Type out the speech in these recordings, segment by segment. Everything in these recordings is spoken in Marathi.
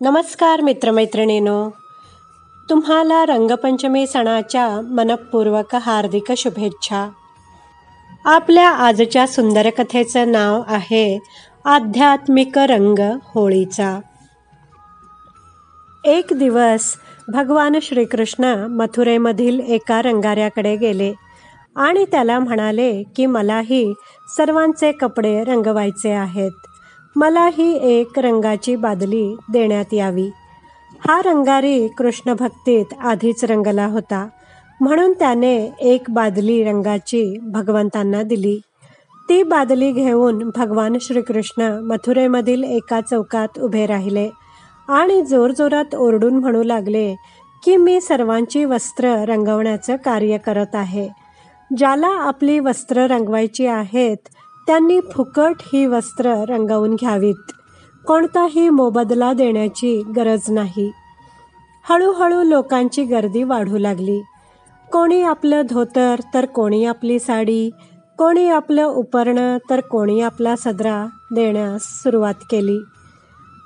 नमस्कार मित्रमैत्रिणींनो, तुम्हाला रंगपंचमी सणाच्या मनपूर्वक हार्दिक शुभेच्छा. आपल्या आजच्या सुंदर कथेचं नाव आहे आध्यात्मिक रंग होळीचा. एक दिवस भगवान श्रीकृष्ण मथुरेमधील एका रंगाऱ्याकडे गेले आणि त्याला म्हणाले की मलाही सर्वांचे कपडे रंगवायचे आहेत. मलाही एक रंगाची बादली देण्यात यावी. हा रंगारी कृष्ण भक्तीत आधीच रंगला होता, म्हणून त्याने एक बादली रंगाची भगवंतांना दिली. ती बादली घेऊन भगवान श्रीकृष्ण मथुरेमधील एका चौकात उभे राहिले आणि जोरजोरात ओरडून म्हणू लागले की मी सर्वांची वस्त्र रंगवण्याचं कार्य करत आहे. ज्याला आपली वस्त्र रंगवायची आहेत त्यांनी फुकट ही वस्त्र रंगवून घ्यावीत. कोणताही मोबदला देण्याची गरज नाही. हळूहळू लोकांची गर्दी वाढू लागली. कोणी आपलं धोतर तर कोणी आपली साडी, कोणी आपलं उपरणं तर कोणी आपला सदरा देण्यास सुरुवात केली.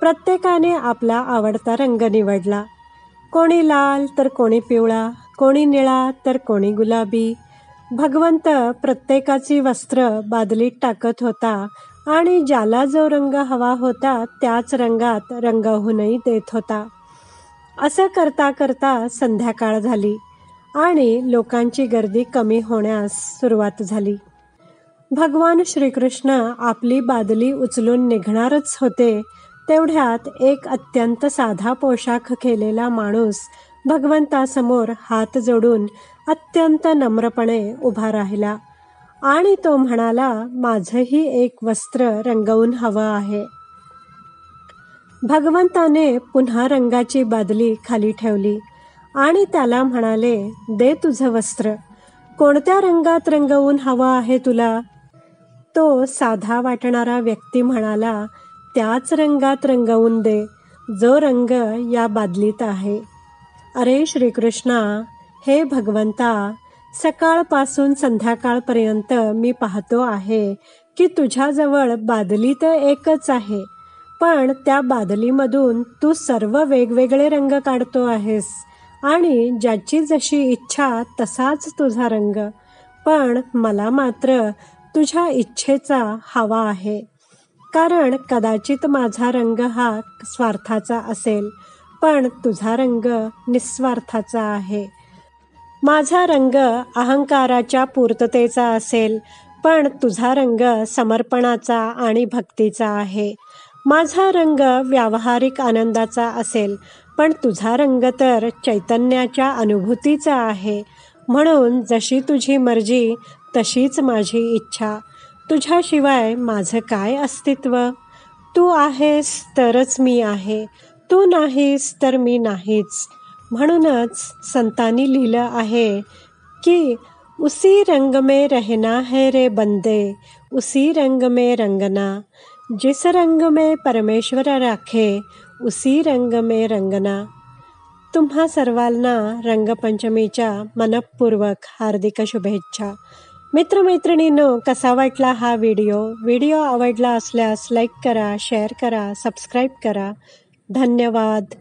प्रत्येकाने आपला आवडता रंग निवडला. कोणी लाल तर कोणी पिवळा, कोणी निळा तर कोणी गुलाबी. भगवंत प्रत्येकाची वस्त्र बादलीत टाकत होता आणि ज्याला जो रंग हवा होता त्याच रंगात रंगवूनही देत होता. असं करता करता संध्याकाळ झाली आणि लोकांची गर्दी कमी होण्यास सुरुवात झाली. भगवान श्रीकृष्ण आपली बादली उचलून निघणारच होते, तेवढ्यात एक अत्यंत साधा पोशाख केलेला माणूस भगवंतासमोर हात जोडून अत्यंत नम्रपणे उभा राहिला आणि तो म्हणाला, माझंही एक वस्त्र रंगवून हवं आहे. भगवंताने पुन्हा रंगाची बादली खाली ठेवली आणि त्याला म्हणाले, दे तुझं वस्त्र. कोणत्या रंगात रंगवून हवं आहे तुला? तो साधा वाटणारा व्यक्ती म्हणाला, त्याच रंगात रंगवून दे जो रंग या बादलीत आहे. अरे श्रीकृष्णा, हे भगवंता, सकाळपासून संध्याकाळपर्यंत मी पाहतो आहे की तुझ्याजवळ बादली तर एकच आहे, पण त्या बादलीमधून तू सर्व वेगवेगळे रंग काढतो आहेस आणि ज्याची जशी इच्छा तसाच तुझा रंग. पण मला मात्र तुझ्या इच्छेचा हवा आहे, कारण कदाचित माझा रंग हा स्वार्थाचा असेल, पण तुझा रंग निस्वार्थाचा आहे. माझा रंग अहंकाराच्या पूर्ततेचा असेल, पण तुझा रंग समर्पणाचा आणि भक्तीचा आहे. माझा रंग व्यावहारिक आनंदाचा असेल, पण तुझा रंग तर चैतन्याच्या अनुभूतीचा आहे. म्हणून जशी तुझी मर्जी तशीच माझी इच्छा. तुझ्याशिवाय माझं काय अस्तित्व? तू आहेस तरच मी आहे, तू नाहीस तर मी नाहीच. म्हणूनच संतांनी लिहिलं आहे की उसी रंग में रहना है रे बंदे, उसी रंग में रंगना. जिस रंग में परमेश्वर राखे उसी रंग में रंगना. तुम्हा सर्वांना रंगपंचमीच्या मनपूर्वक हार्दिक शुभेच्छा. मित्रमैत्रिणींनो, कसा वाटला हा व्हिडिओ आवडला असल्यास लाईक करा, शेअर करा, सबस्क्राईब करा. धन्यवाद.